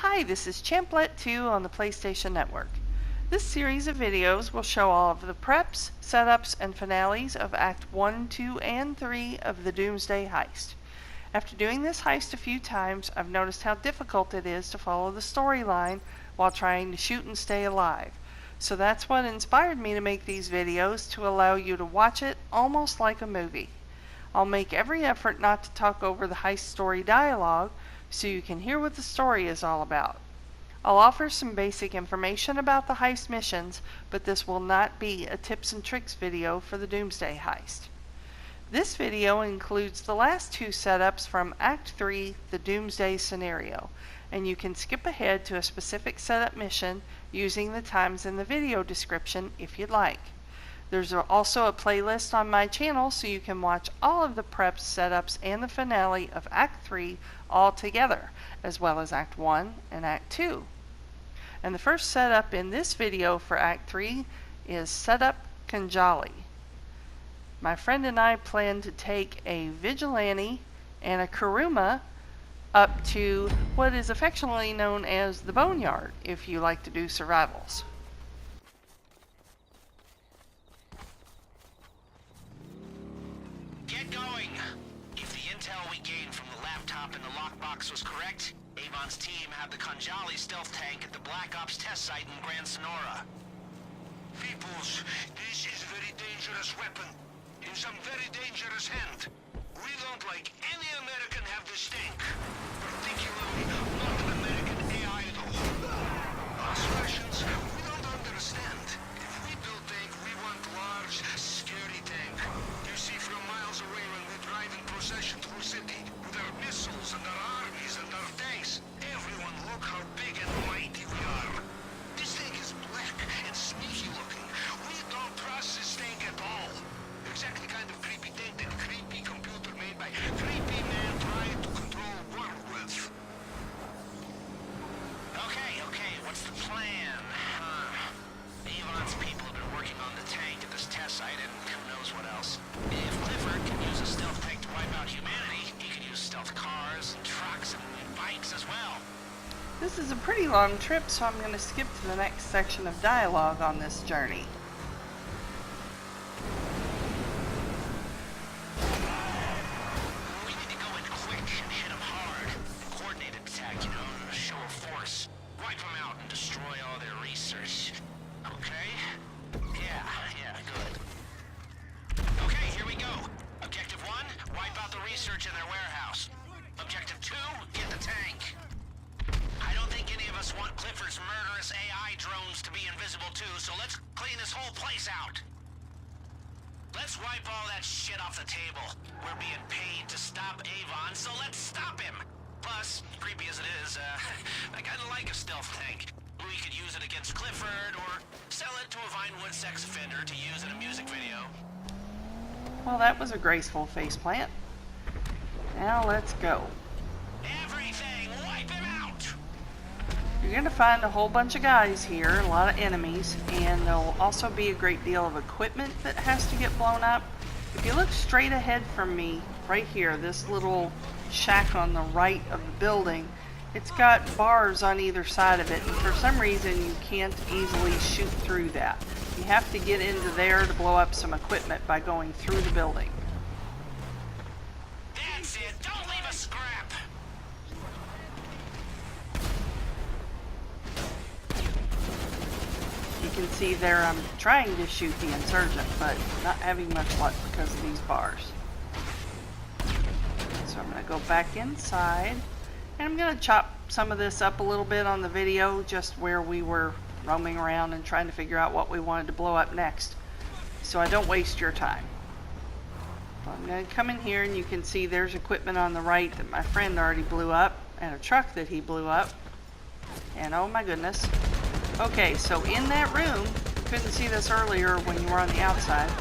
Hi, this is Champlet 2 on the PlayStation Network. This series of videos will show all of the preps, setups, and finales of Act 1, 2, and 3 of the Doomsday Heist. After doing this heist a few times, I've noticed how difficult it is to follow the storyline while trying to shoot and stay alive. So that's what inspired me to make these videos, to allow you to watch it almost like a movie. I'll make every effort not to talk over the heist story dialogue, so you can hear what the story is all about. I'll offer some basic information about the heist missions, but this will not be a tips and tricks video for the Doomsday Heist. This video includes the last two setups from Act 3, the Doomsday scenario, and you can skip ahead to a specific setup mission using the times in the video description if you'd like. There's also a playlist on my channel so you can watch all of the preps, setups, and the finale of Act 3 all together, as well as Act 1 and Act 2. And the first setup in this video for Act 3 is Setup KHANJALI. My friend and I plan to take a vigilante and a Kuruma up to what is affectionately known as the Boneyard, if you like to do survivals. Get going! If the intel we gained from the laptop in the lockbox was correct, Avon's team had the KHANJALI stealth tank at the Black Ops test site in Grand Sonora. Peoples, this is a very dangerous weapon, in some very dangerous hand. We don't like any American have this tank, particularly not an American AI though. Us Russians, we don't understand. If we build tank, we want large, scary tank. You see from miles away when we drive in procession through city, with our missiles and our armies and our tanks. Everyone look how big and mighty we are. This tank is black and sneaky looking. We don't trust this tank at all. Exactly kind of creepy tank that creepy computer made by creepy man trying to control world with. Okay, what's the plan? Avon's people have been working on the tank at this test site and who knows what else. If Clifford can use a stealth tank to wipe out humanity, he can use stealth cars and trucks and bikes as well. This is a pretty long trip, so I'm going to skip to the next section of dialogue on this journey. We need to go in quick and hit them hard. Coordinated attack, you know, a show of force. Wipe them out and destroy all their research. Okay? Yeah, good. Okay, here we go. Objective 1, wipe out the research in their warehouse. Objective 2, get the tank. I don't think any of us want Clifford's murderous AI drones to be invisible too, so let's clean this whole place out. Let's wipe all that shit off the table. We're being paid to stop Avon, so let's stop him. Plus, creepy as it is, I kinda like a stealth tank. We could use it against Clifford, or sell it to a Vinewood sex offender to use in a music video. Well, that was a graceful faceplant. Now let's go. Everything, wipe him out! You're going to find a whole bunch of guys here, a lot of enemies, and there'll also be a great deal of equipment that has to get blown up. If you look straight ahead from me, right here, this little shack on the right of the building, it's got bars on either side of it, and for some reason you can't easily shoot through that. You have to get into there to blow up some equipment by going through the building. That's it, don't leave a scrap! You can see there I'm trying to shoot the insurgent, but not having much luck because of these bars. So I'm going to go back inside, and I'm going to chop some of this up a little bit on the video, just where we were roaming around and trying to figure out what we wanted to blow up next, so I don't waste your time. So I'm going to come in here, and you can see there's equipment on the right that my friend already blew up, and a truck that he blew up, and oh my goodness. Okay, so in that room, you couldn't see this earlier when you were on the outside,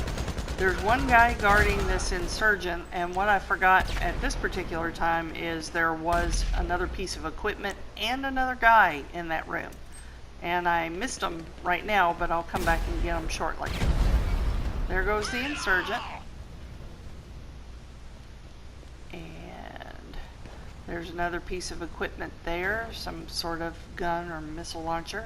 there's one guy guarding this insurgent, and what I forgot at this particular time is there was another piece of equipment and another guy in that room. And I missed him right now, but I'll come back and get him shortly. There goes the insurgent. And There's another piece of equipment there, some sort of gun or missile launcher.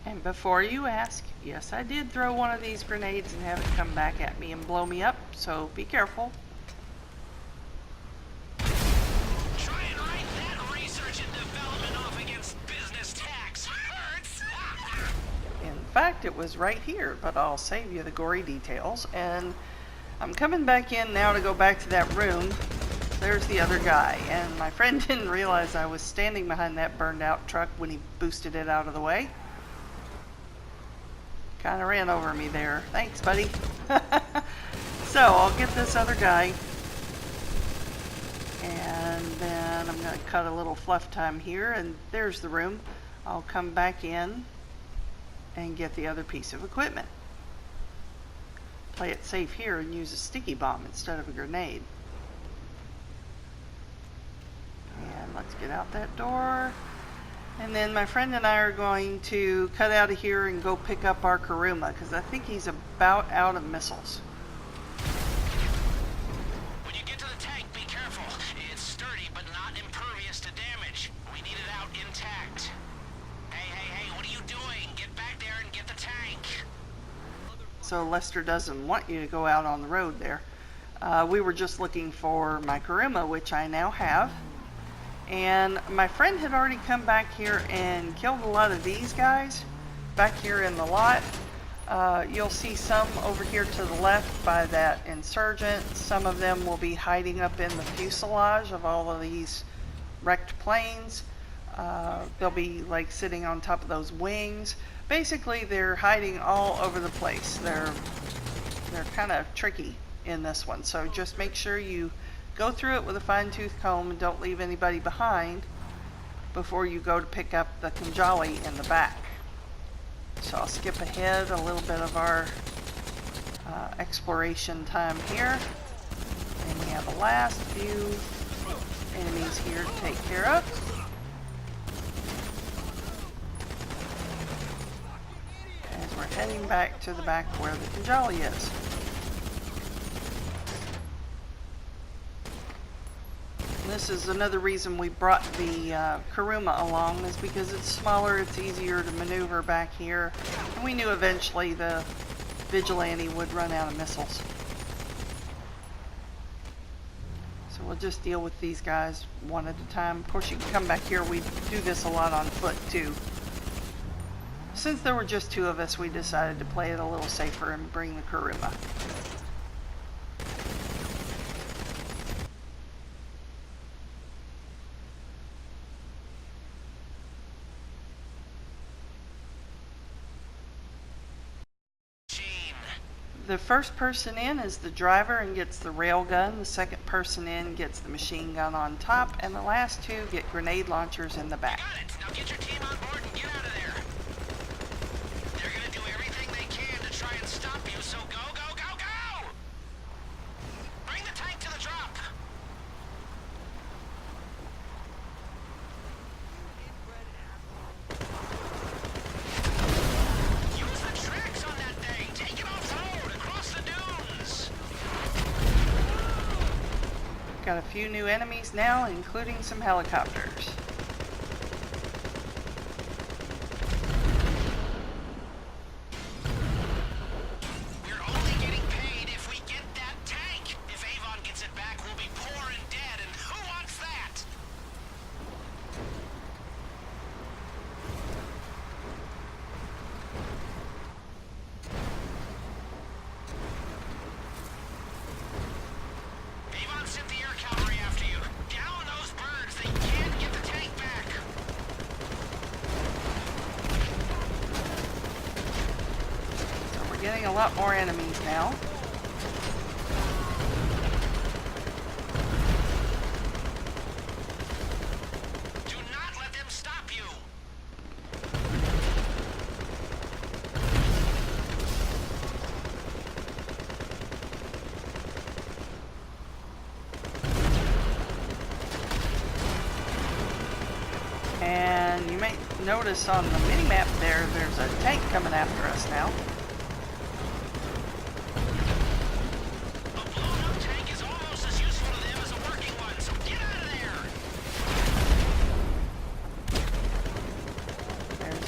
And before you ask, yes, I did throw one of these grenades and have it come back at me and blow me up, so be careful. Try and write that research and development off against business tax. Hurts. In fact, it was right here, but I'll save you the gory details. And I'm coming back in now to go back to that room. There's the other guy, and my friend didn't realize I was standing behind that burned out truck when he boosted it out of the way. Kind of ran over me there. Thanks, buddy. So I'll get this other guy, and then I'm going to cut a little fluff time here, and there's the room. I'll come back in and get the other piece of equipment. Play it safe here and use a sticky bomb instead of a grenade. And let's get out that door. And then my friend and I are going to cut out of here and go pick up our Kuruma, because I think he's about out of missiles. When you get to the tank, be careful. It's sturdy but not impervious to damage. We need it out intact. Hey, what are you doing? Get back there and get the tank. So Lester doesn't want you to go out on the road there. We were just looking for my Kuruma, which I now have. And my friend had already come back here and killed a lot of these guys back here in the lot. You'll see some over here to the left by that insurgent. Some of them will be hiding up in the fuselage of all of these wrecked planes. They'll be like sitting on top of those wings. Basically, they're hiding all over the place. They're kind of tricky in this one, so just make sure you go through it with a fine-tooth comb and don't leave anybody behind before you go to pick up the KHANJALI in the back. So I'll skip ahead a little bit of our exploration time here. And we have the last few enemies here to take care of. As we're heading back to the back where the KHANJALI is. This is another reason we brought the Kuruma along, is because it's smaller, it's easier to maneuver back here, and we knew eventually the vigilante would run out of missiles. So we'll just deal with these guys one at a time. Of course, you can come back here. We do this a lot on foot too. Since there were just two of us, we decided to play it a little safer and bring the Kuruma. The first person in is the driver and gets the rail gun. The second person in gets the machine gun on top, and the last two get grenade launchers in the back. Got it. Now get your team on board and get out of there. They're gonna do everything they can to try and stop you, so go, go, go, go! Bring the tank to the drop. Use the tracks on that thing. Take it off-road across the dunes. Got a few new enemies now, including some helicopters. We're only getting paid if we get that tank. If Avon gets it back, we'll be poor and dead, and who wants that? Avon sent the air cavalry after you. Down those birds. They can't get the tank back. So we're getting a lot more enemies now. Do not let them stop you. And you may notice on the mini-map there's a tank coming after us now. A blown-up tank is almost as useful to them as a working one, so get out of there.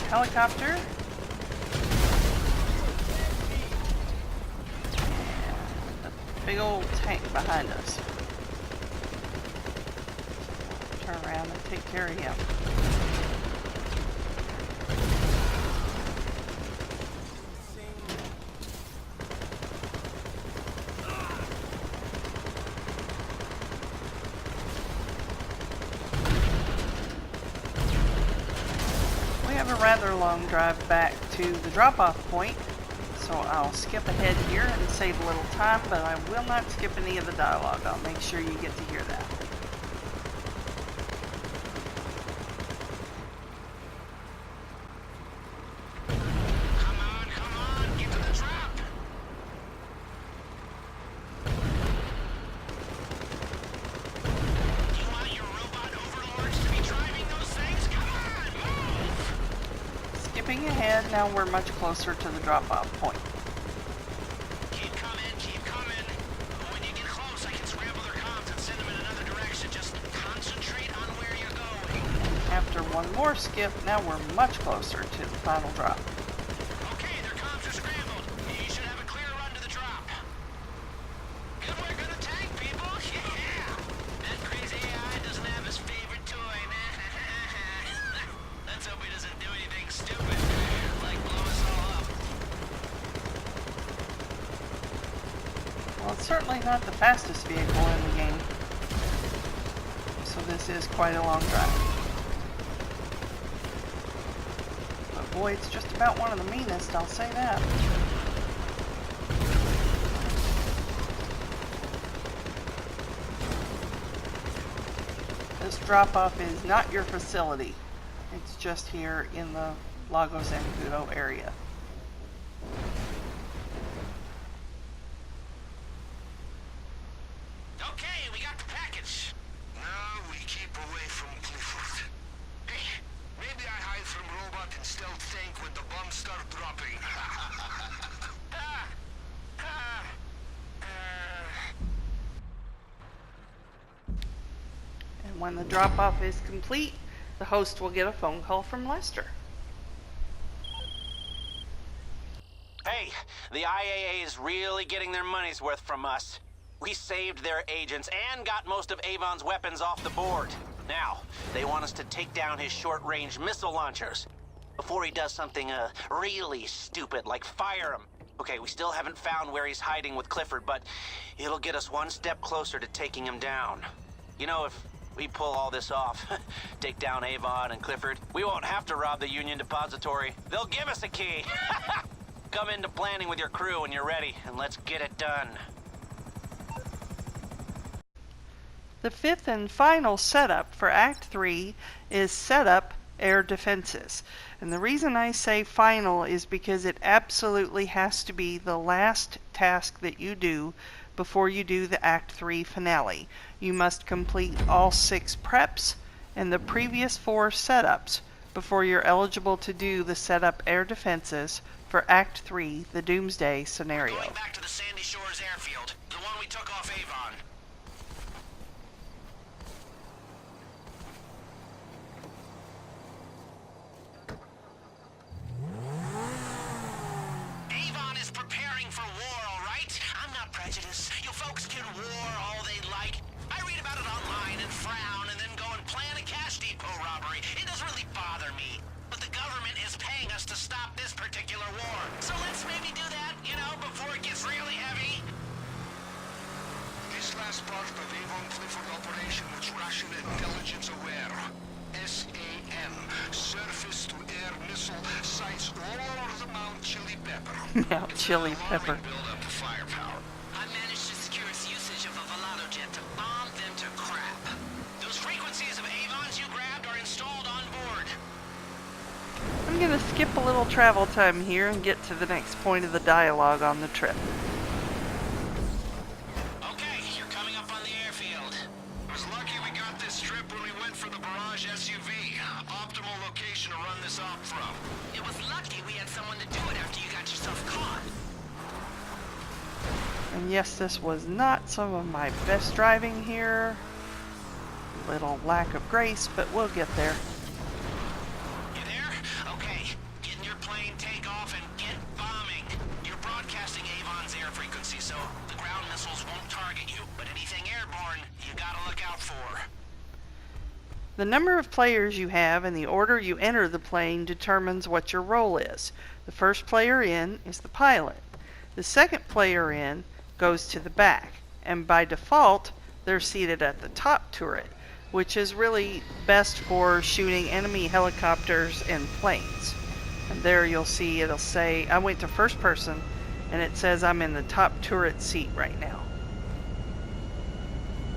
helicopter. And a big old tank behind us. Turn around and take care of him. We have a rather long drive back to the drop-off point, so I'll skip ahead here and save a little time, but I will not skip any of the dialogue. I'll make sure you get to hear that. Come on, get to the drop. Do you want your robot overlords to be driving those things? Come on, move! Skipping ahead, now we're much closer to the drop-off point. Keep coming, keep coming. When you get close, I can scramble their comms and send them in another direction. Just concentrate on where you're going. After one more skip, now we're much closer to the final drop. Okay, their comms are scrambled. You should have a clear run to the drop. Good work on the tank, people. Yeah! That crazy AI doesn't have his favorite toy, man. Let's hope he doesn't do anything stupid, like blow us all up. Well, it's certainly not the fastest vehicle in the game, so this is quite a long drive. But boy, it's just about one of the meanest, I'll say that. This drop-off is not your facility. It's just here in the Lago Zancudo area. Okay, we got the package. Now we keep away from Clifford. Hey, maybe I hide from robot and stealth tank when the bombs start dropping. And when the drop-off is complete, the host will get a phone call from Lester. Hey, the IAA is really getting their money's worth from us. We saved their agents and got most of Avon's weapons off the board. Now, they want us to take down his short-range missile launchers before he does something really stupid, like fire him. Okay, we still haven't found where he's hiding with Clifford, but it'll get us one step closer to taking him down. You know, if we pull all this off, take down Avon and Clifford, we won't have to rob the Union Depository. They'll give us a key. Come into planning with your crew when you're ready, and let's get it done. The fifth and final setup for Act 3 is Setup Air Defenses. And the reason I say final is because it absolutely has to be the last task that you do before you do the Act 3 finale. You must complete all 6 preps and the previous 4 setups before you're eligible to do the Setup Air Defenses for Act 3, the Doomsday scenario. Going back to the Sandy Shores airfield, the one we took off Avon. Avon is preparing for war, all right? I'm not prejudiced. You folks can war all they like. I read about it online and frown and then go and plan a cash depot robbery. It doesn't really bother me. But the government is paying us to stop this particular war. So let's maybe do that, you know, before it gets really heavy. This last part of Avon Clifford operation was Russian intelligence aware. SAM, surface-to-air missile sites all over the Mount Chili Pepper. Mount Chili Pepper. Build up the firepower. I managed to secure its usage of a Volado jet to bomb them to crap. Those frequencies of Avons you grabbed are installed on board. I'm going to skip a little travel time here and get to the next point of the dialogue on the trip. Okay, you're coming up on the airfield. I was lucky we got this trip when we went for the Barrage SUV. Optimal location to run this op from. It was lucky we had someone to do it after you got yourself caught. And yes, this was not some of my best driving here. Little lack of grace, but we'll get there. You there? Okay. one's air frequency, so the ground missiles won't target you. But anything airborne, you gotta look out for. The number of players you have and the order you enter the plane determines what your role is. The first player in is the pilot. The second player in goes to the back, and by default, they're seated at the top turret, which is really best for shooting enemy helicopters and planes. And there you'll see it'll say, I went to first person, and it says I'm in the top turret seat right now.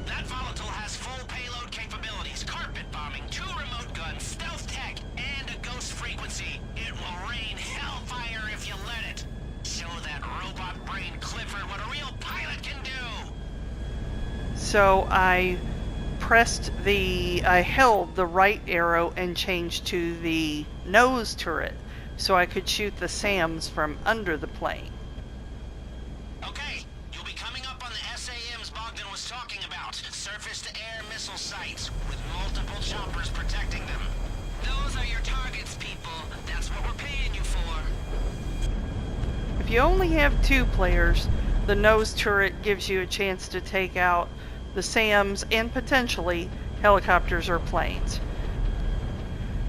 That volatile has full payload capabilities, carpet bombing, 2 remote guns, stealth tech, and a ghost frequency. It will rain hellfire if you let it. Show that robot brain Clifford what a real pilot can do. So I held the right arrow and changed to the nose turret so I could shoot the SAMs from under the plane. Okay, you'll be coming up on the SAMs Bogdan was talking about. Surface-to-air missile sites with multiple choppers protecting them. Those are your targets, people. That's what we're paying you for. If you only have 2 players, the nose turret gives you a chance to take out the SAMs and potentially helicopters or planes.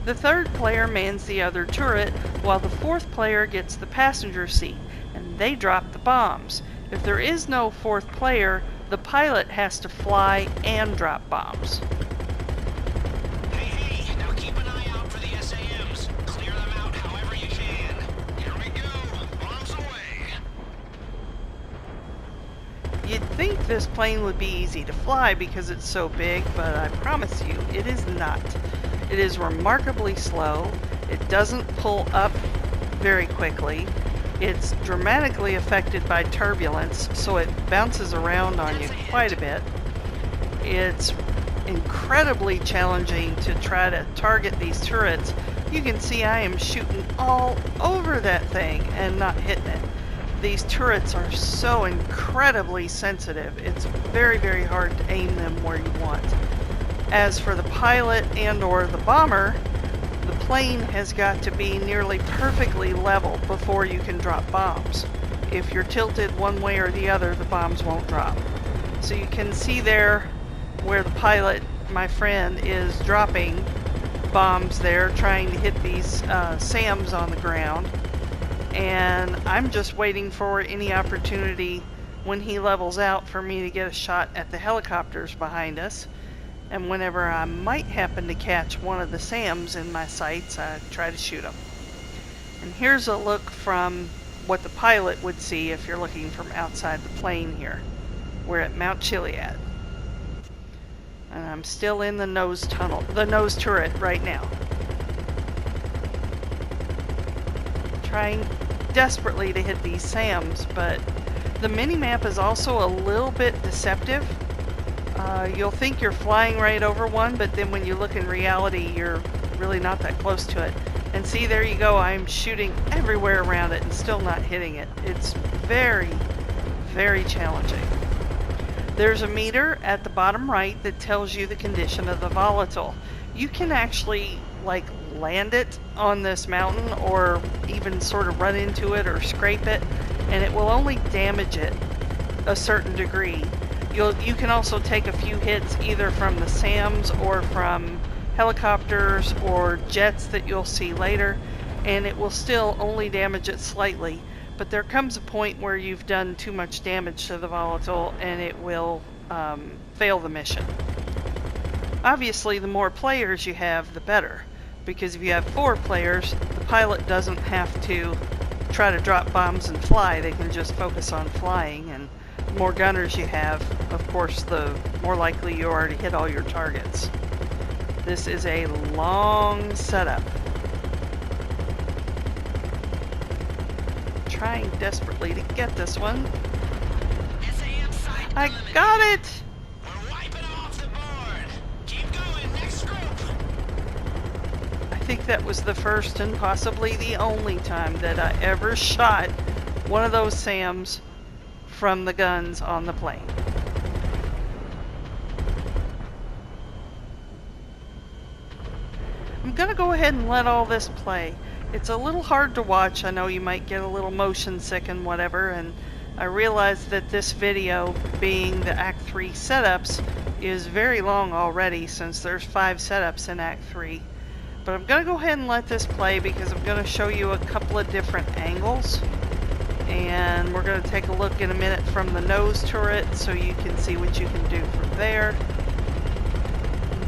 The third player mans the other turret, while the fourth player gets the passenger seat, and they drop the bombs. If there is no fourth player, the pilot has to fly and drop bombs. Hey, now keep an eye out for the SAMs. Clear them out however you can. Here we go. Bombs away. You'd think this plane would be easy to fly because it's so big, but I promise you, it is not. It is remarkably slow. It doesn't pull up very quickly. It's dramatically affected by turbulence, so it bounces around on you quite a bit. It's incredibly challenging to try to target these turrets. You can see I am shooting all over that thing and not hitting it. These turrets are so incredibly sensitive. It's very, very hard to aim them where you want. As for the pilot and or the bomber, the plane has got to be nearly perfectly level before you can drop bombs. If you're tilted one way or the other, the bombs won't drop. So you can see there where the pilot, my friend, is dropping bombs there, trying to hit these SAMs on the ground. And I'm just waiting for any opportunity when he levels out for me to get a shot at the helicopters behind us. And whenever I might happen to catch one of the SAMs in my sights, I try to shoot them. And here's a look from what the pilot would see if you're looking from outside the plane here. We're at Mount Chiliad. And I'm still in the nose turret right now. Trying desperately to hit these SAMs, but the mini-map is also a little bit deceptive. You'll think you're flying right over one, but then when you look in reality, you're really not that close to it. And see, there you go, I'm shooting everywhere around it and still not hitting it. It's very, very challenging. There's a meter at the bottom right that tells you the condition of the volatile. You can actually, like, land it on this mountain or even sort of run into it or scrape it, and it will only damage it a certain degree. You can also take a few hits either from the SAMs or from helicopters or jets that you'll see later, and it will still only damage it slightly. But there comes a point where you've done too much damage to the volatile and it will fail the mission. Obviously, the more players you have, the better, because if you have 4 players, the pilot doesn't have to try to drop bombs and fly. They can just focus on flying, and the more gunners you have, of course, the more likely you are to hit all your targets. This is a long setup. Trying desperately to get this one. I got it! We're wiping off the board. Keep going, next group. I think that was the first and possibly the only time that I ever shot one of those SAMs from the guns on the plane. I'm gonna go ahead and let all this play. It's a little hard to watch. I know you might get a little motion sick and whatever, and I realize that this video, being the Act 3 setups, is very long already since there's 5 setups in Act 3. But I'm going to go ahead and let this play because I'm going to show you a couple of different angles. And we're going to take a look in a minute from the nose turret so you can see what you can do from there.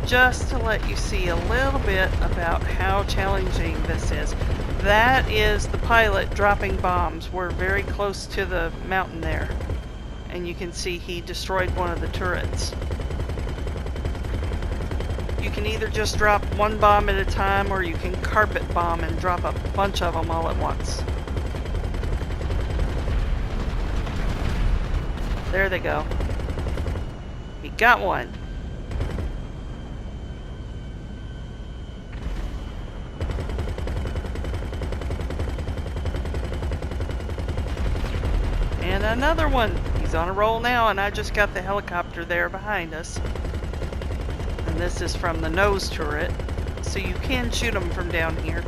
Just to let you see a little bit about how challenging this is. That is the pilot dropping bombs. We're very close to the mountain there. And you can see he destroyed one of the turrets. You can either just drop one bomb at a time or you can carpet bomb and drop a bunch of them all at once. There they go. He got one. And another one. He's on a roll now, and I just got the helicopter there behind us. And this is from the nose turret, so you can shoot them from down here.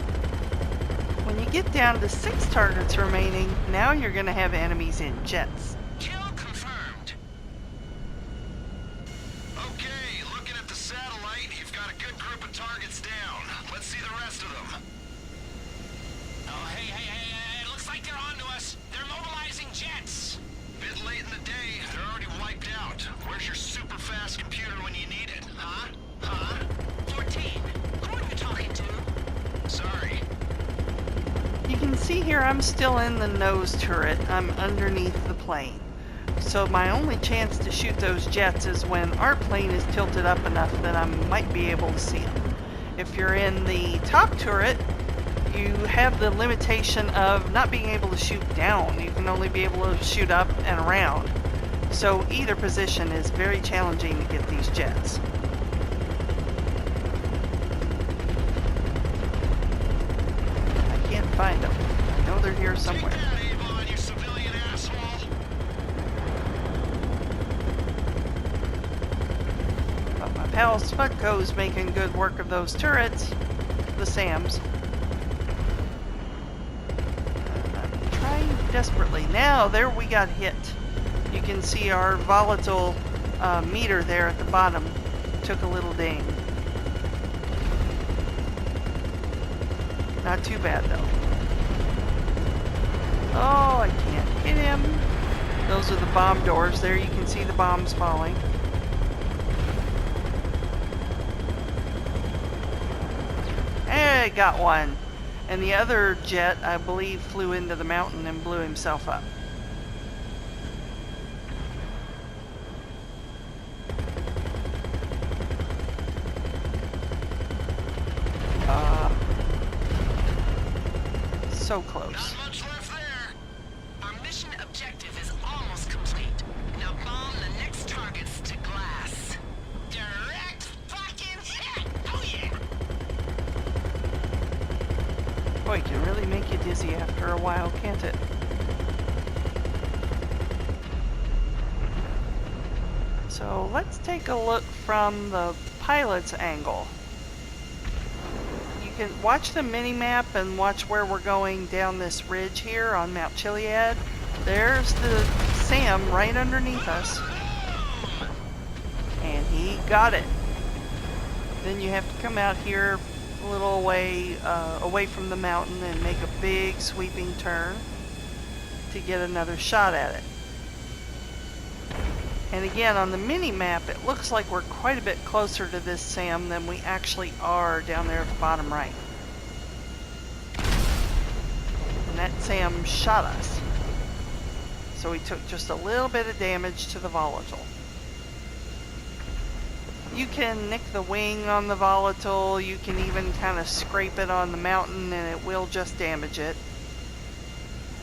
When you get down to 6 targets remaining, now you're going to have enemies in jets. Kill confirmed. Okay, looking at the satellite, you've got a good group of targets down. Let's see the rest of them. Oh, hey, it looks like they're onto us. They're mobilizing jets. Bit late in the day, they're already wiped out. Where's your super fast computer when you need it, huh? 14. Who are you talking to? Sorry. You can see here I'm still in the nose turret. I'm underneath the plane. So my only chance to shoot those jets is when our plane is tilted up enough that I might be able to see them. If you're in the top turret, you have the limitation of not being able to shoot down. You can only be able to shoot up and around. So either position is very challenging to get these jets. I can't find them. I know they're here somewhere. Take that, Avon, you civilian asshole. But my pal Spudco's making good work of those turrets. The SAMs. I'm trying desperately. Now, there we got hit. You can see our volatile meter there at the bottom took a little ding. Not too bad though. Oh, I can't hit him. Those are the bomb doors. There you can see the bombs falling. Hey, got one. And the other jet, I believe, flew into the mountain and blew himself up. So close. Not much left there. Our mission objective is almost complete. Now bomb the next targets to glass. Direct fucking hit! Oh yeah! Boy, it can really make you dizzy after a while, can't it? So let's take a look from the pilot's angle. You can watch the mini-map and watch where we're going down this ridge here on Mount Chiliad. There's the SAM right underneath us. And he got it. Then you have to come out here a little way away from the mountain and make a big sweeping turn to get another shot at it. And again, on the mini-map, it looks like we're quite a bit closer to this SAM than we actually are down there at the bottom right. And that SAM shot us. So we took just a little bit of damage to the volatile. You can nick the wing on the volatile, you can even kind of scrape it on the mountain and it will just damage it.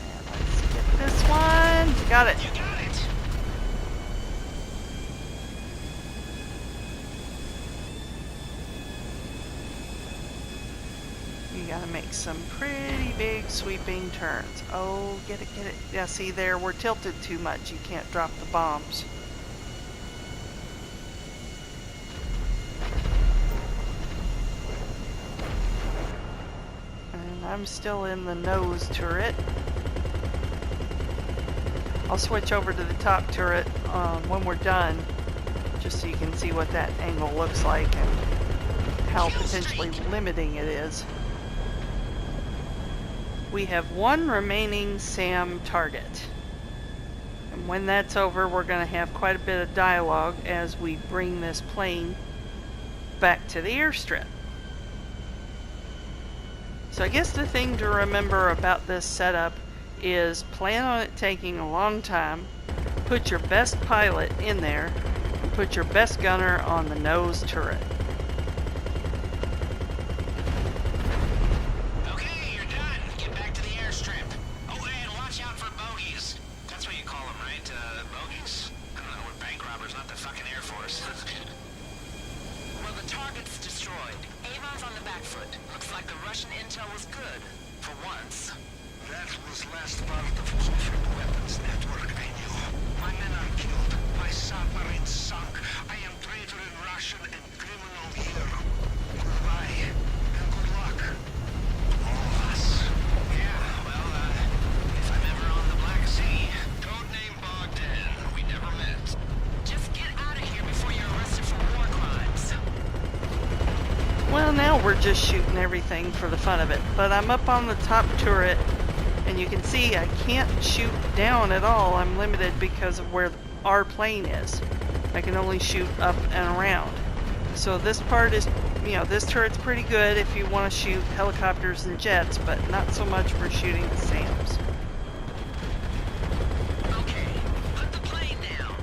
And let's get this one. Got it. You got it! You gotta make some pretty big sweeping turns. Oh, get it, get it. Yeah, see there, we're tilted too much. You can't drop the bombs. And I'm still in the nose turret. I'll switch over to the top turret when we're done, just so you can see what that angle looks like and how potentially limiting it is. We have one remaining SAM target. And when that's over, we're going to have quite a bit of dialogue as we bring this plane back to the airstrip. So I guess the thing to remember about this setup is plan on it taking a long time, put your best pilot in there, and put your best gunner on the nose turret. Okay, you're done. Get back to the airstrip. Oh, and watch out for bogeys. That's what you call them, right? Bogeys? I don't know, we're bank robbers, not the fucking Air Force. Well, the target's destroyed. Avon's on the back foot. Looks like the Russian intel was good. For once. That was last part of his offensive weapons network, I knew. My men are killed. My submarine sunk. I am traitor in Russian and criminal here. Goodbye. And good luck. To all of us. Yeah, well, if I'm ever on the Black Sea, codename Bogdan. We never met. Just get out of here before you're arrested for war crimes. Well, now we're just shooting everything for the fun of it, but I'm up on the top turret, and you can see I can't shoot down at all. I'm limited because of where our plane is. I can only shoot up and around. So this part is, this turret's pretty good if you want to shoot helicopters and jets, but not so much for shooting the SAMs. Okay, put the plane down.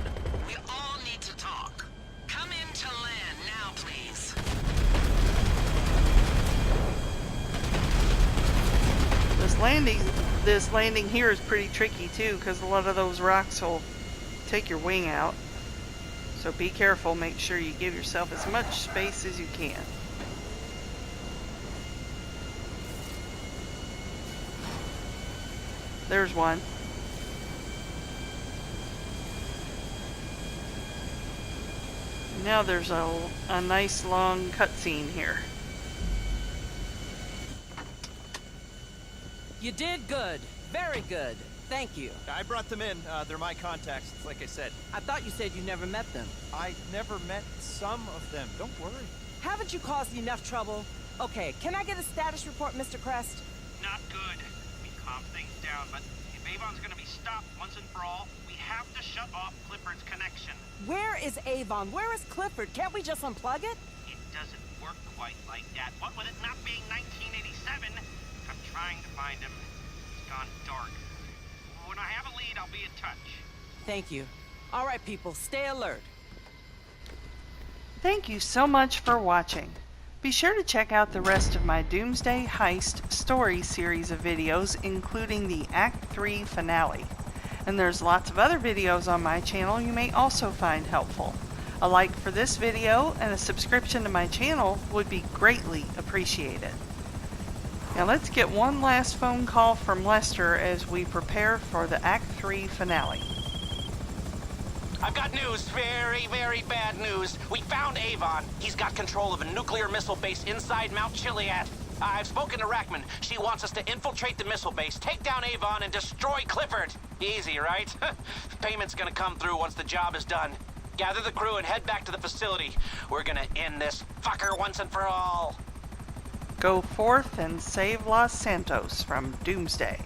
We all need to talk. Come in to land now, please. This landing here is pretty tricky too, because a lot of those rocks will take your wing out. So be careful, make sure you give yourself as much space as you can. There's one. Now there's a nice long cutscene here. You did good. Very good. Thank you. I brought them in. They're my contacts, like I said. I thought you said you never met them. I never met some of them. Don't worry. Haven't you caused enough trouble? Okay, can I get a status report, Mr. Crest? Not good. We calm things down, but if Avon's gonna be stopped once and for all, we have to shut off Clifford's connection. Where is Avon? Where is Clifford? Can't we just unplug it? It doesn't work quite like that. What with it not being 1987, I'm trying to find him. It's gone dark. When I have a lead, I'll be in touch. Thank you. All right, people, stay alert. Thank you so much for watching. Be sure to check out the rest of my Doomsday Heist story series of videos, including the Act 3 finale. And there's lots of other videos on my channel you may also find helpful. A like for this video and a subscription to my channel would be greatly appreciated. Now let's get one last phone call from Lester as we prepare for the Act 3 finale. I've got news. Very, very bad news. We found Avon. He's got control of a nuclear missile base inside Mount Chiliad. I've spoken to Rackman. She wants us to infiltrate the missile base, take down Avon, and destroy Clifford. Easy, right? Payment's gonna come through once the job is done. Gather the crew and head back to the facility. We're gonna end this fucker once and for all. Go forth and save Los Santos from Doomsday.